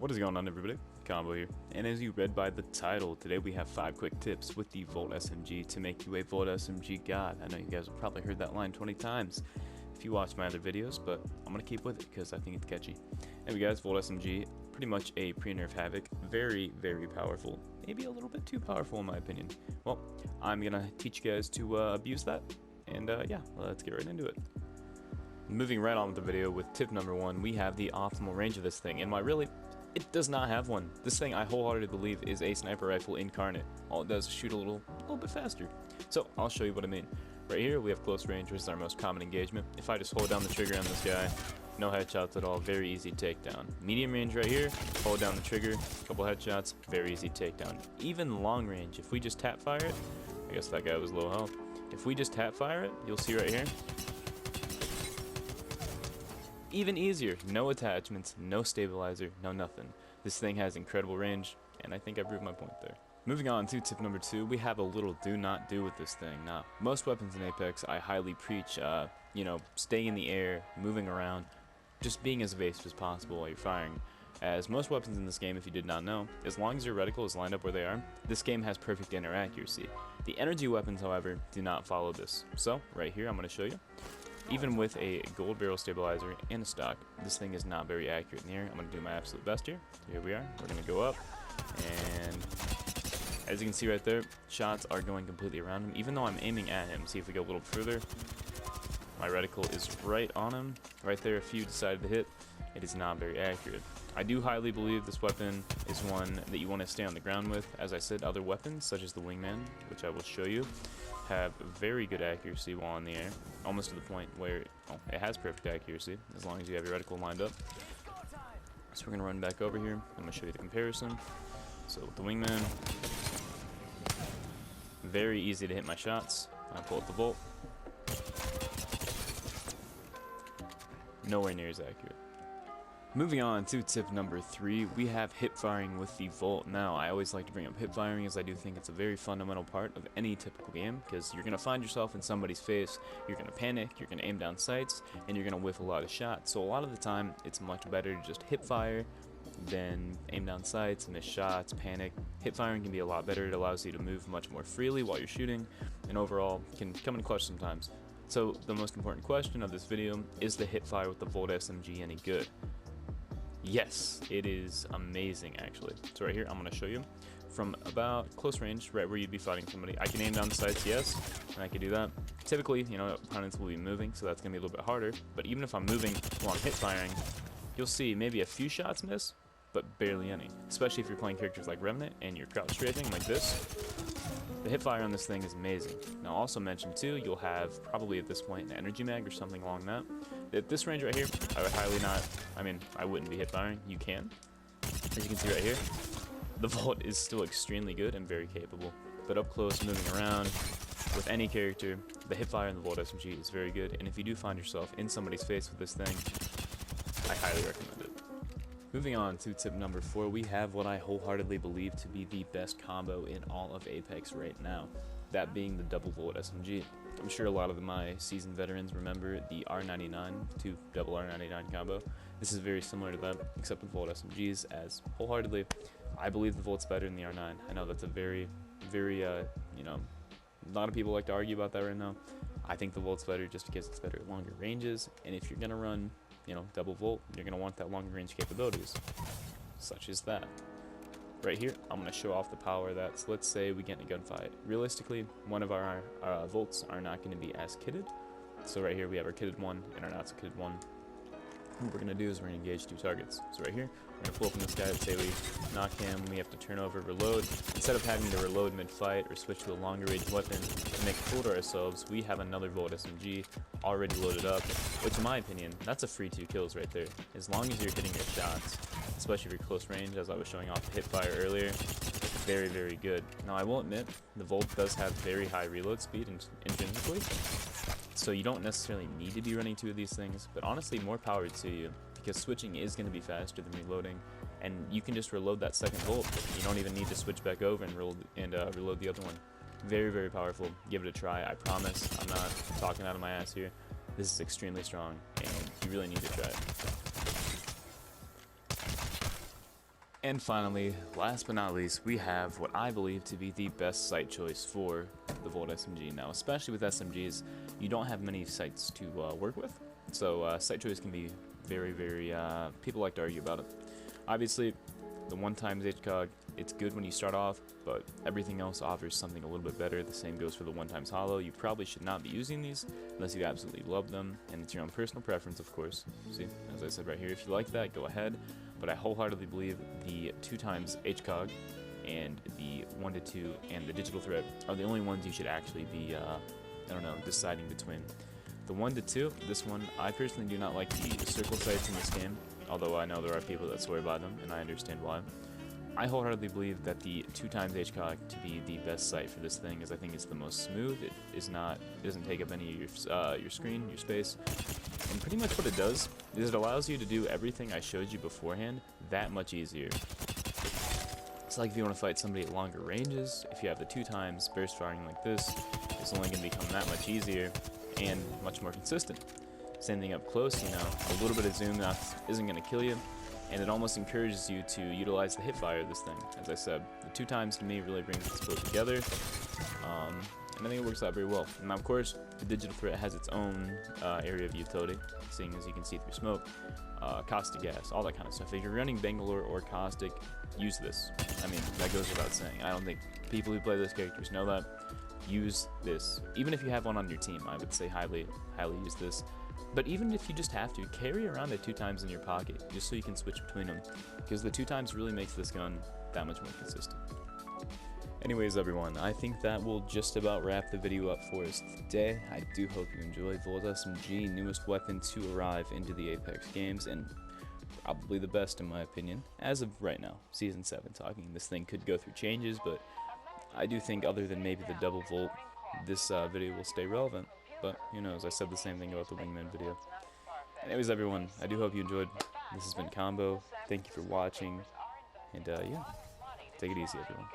What is going on, everybody? Combo here, and as you read by the title, today we have 5 quick tips with the Volt SMG to make you a Volt SMG god. I know you guys have probably heard that line 20 times if you watch my other videos, but I'm gonna keep with it because I think it's catchy. Anyway guys, Volt SMG, pretty much a pre-nerf Havoc, very powerful, maybe a little bit too powerful in my opinion. Well, I'm gonna teach you guys to abuse that, and yeah, let's get right into it. Moving right on with the video with tip number 1, we have the optimal range of this thing, and it does not have one. This thing, I wholeheartedly believe, is a sniper rifle incarnate. All it does is shoot a little bit faster. So, I'll show you what I mean. Right here, we have close range, which is our most common engagement. If I just hold down the trigger on this guy, no headshots at all, very easy takedown. Medium range right here, hold down the trigger, couple headshots, very easy takedown. Even long range, if we just tap fire it, I guess that guy was low health. If we just tap fire it, you'll see right here, even easier, no attachments, no stabilizer, no nothing. This thing has incredible range, and I think I proved my point there. Moving on to tip number 2, we have a little do not do with this thing. Now, most weapons in Apex, I highly preach, staying in the air, moving around, just being as evasive as possible while you're firing. As most weapons in this game, if you did not know, as long as your reticle is lined up where they are, this game has perfect inner accuracy. The energy weapons, however, do not follow this. So, right here, I'm going to show you. Even with a gold barrel stabilizer and a stock, this thing is not very accurate in the air. I'm going to do my absolute best here. Here we are. We're going to go up, and as you can see right there, shots are going completely around him, even though I'm aiming at him. See if we go a little further. My reticle is right on him. Right there, if you decided to hit, it is not very accurate. I do highly believe this weapon is one that you want to stay on the ground with. As I said, other weapons, such as the Wingman, which I will show you, have very good accuracy while in the air, almost to the point where it has perfect accuracy, as long as you have your reticle lined up. So we're going to run back over here. I'm going to show you the comparison. So with the Wingman, very easy to hit my shots. I pull up the Volt. Nowhere near as accurate. Moving on to tip number 3, we have hip firing with the Volt. Now, I always like to bring up hip firing as I do think it's a very fundamental part of any typical game, because you're going to find yourself in somebody's face, you're going to panic, you're going to aim down sights, and you're going to whiff a lot of shots. So a lot of the time, it's much better to just hip fire than aim down sights, miss shots, panic. Hip firing can be a lot better. It allows you to move much more freely while you're shooting, and overall can come in clutch sometimes. So the most important question of this video, is the hip fire with the Volt SMG any good? Yes, it is amazing actually. So right here, I'm going to show you from about close range, right where you'd be fighting somebody. I can aim down the sights, yes, and I can do that. Typically, opponents will be moving, so that's going to be a little bit harder. But even if I'm moving while I'm hip firing, you'll see maybe a few shots miss, but barely any. Especially if you're playing characters like Remnant and you're crouch strafing like this. The hip fire on this thing is amazing. Now, I'll also mention too, you'll have probably at this point an energy mag or something along that. At this range right here, I would highly not, I wouldn't be hip firing. You can. As you can see right here, the Volt is still extremely good and very capable. But up close, moving around with any character, the hip fire in the Volt SMG is very good. And if you do find yourself in somebody's face with this thing, I highly recommend it. Moving on to tip number 4, we have what I wholeheartedly believe to be the best combo in all of Apex right now, that being the double Volt SMG. I'm sure a lot of my seasoned veterans remember the R99 to double R99 combo. This is very similar to that, except with Volt SMGs, as wholeheartedly, I believe the Volt's better than the R9. I know that's a very, a lot of people like to argue about that right now. I think the Volt's better just because it's better at longer ranges, and if you're going to run double Volt, you're going to want that longer range capabilities, such as that. Right here, I'm going to show off the power that's, let's say we get in a gunfight. Realistically, one of our Volts are not going to be as kitted. So right here we have our kitted one and our not so kitted one. What we're going to do is we're going to engage 2 targets. So right here, we're going to pull up on this guy. Let's say we knock him, we have to turn over, reload. Instead of having to reload mid-fight or switch to a longer range weapon to make a fool to ourselves, we have another Volt SMG already loaded up, which in my opinion, that's a free 2 kills right there. As long as you're hitting your shots, especially if you're close range, as I was showing off the hip fire earlier, very good. Now I will admit, the Volt does have very high reload speed intrinsically, so you don't necessarily need to be running 2 of these things, but honestly, more power to you, because switching is going to be faster than reloading, and you can just reload that second Volt. You don't even need to switch back over and reload the other one. Very powerful. Give it a try. I promise. I'm not talking out of my ass here. This is extremely strong, and you really need to try it. And finally, last but not least, we have what I believe to be the best sight choice for the Volt SMG. Now, especially with SMGs, you don't have many sights to work with, so sight choice can be very, people like to argue about it. Obviously, the 1x HCOG, it's good when you start off, but everything else offers something a little bit better. The same goes for the 1x holo. You probably should not be using these unless you absolutely love them, and it's your own personal preference, of course. See, as I said right here, if you like that, go ahead. But I wholeheartedly believe the 2x HCOG and the 1-2 and the digital threat are the only ones you should actually be, deciding between. The 1-2, this one, I personally do not like the circle sights in this game, although I know there are people that swear by them, and I understand why. I wholeheartedly believe that the 2x HCOG to be the best sight for this thing, as I think it's the most smooth. It doesn't take up any of your screen, your space. And pretty much what it does is it allows you to do everything I showed you beforehand that much easier. It's like if you want to fight somebody at longer ranges, if you have the 2x burst firing like this, it's only going to become that much easier and much more consistent. Same thing up close, a little bit of zoom out isn't going to kill you, and it almost encourages you to utilize the hip fire of this thing. As I said, the 2x to me really brings this both together. And I think it works out very well. And now, of course, the digital threat has its own area of utility, seeing as you can see through smoke, caustic gas, all that kind of stuff. If you're running Bangalore or caustic, use this. I mean, that goes without saying. I don't think people who play those characters know that. Use this. Even if you have one on your team, I would say highly use this. But even if you just have to, carry around the 2x in your pocket, just so you can switch between them, because the 2x really makes this gun that much more consistent. Anyways, everyone, I think that will just about wrap the video up for us today. I do hope you enjoyed Volt SMG, newest weapon to arrive into the Apex games, and probably the best in my opinion, as of right now, Season 7 talking. This thing could go through changes, but I do think other than maybe the double Volt, this video will stay relevant. But who knows, I said the same thing about the Wingman video. Anyways, everyone, I do hope you enjoyed. This has been Combo. Thank you for watching, and yeah, take it easy, everyone.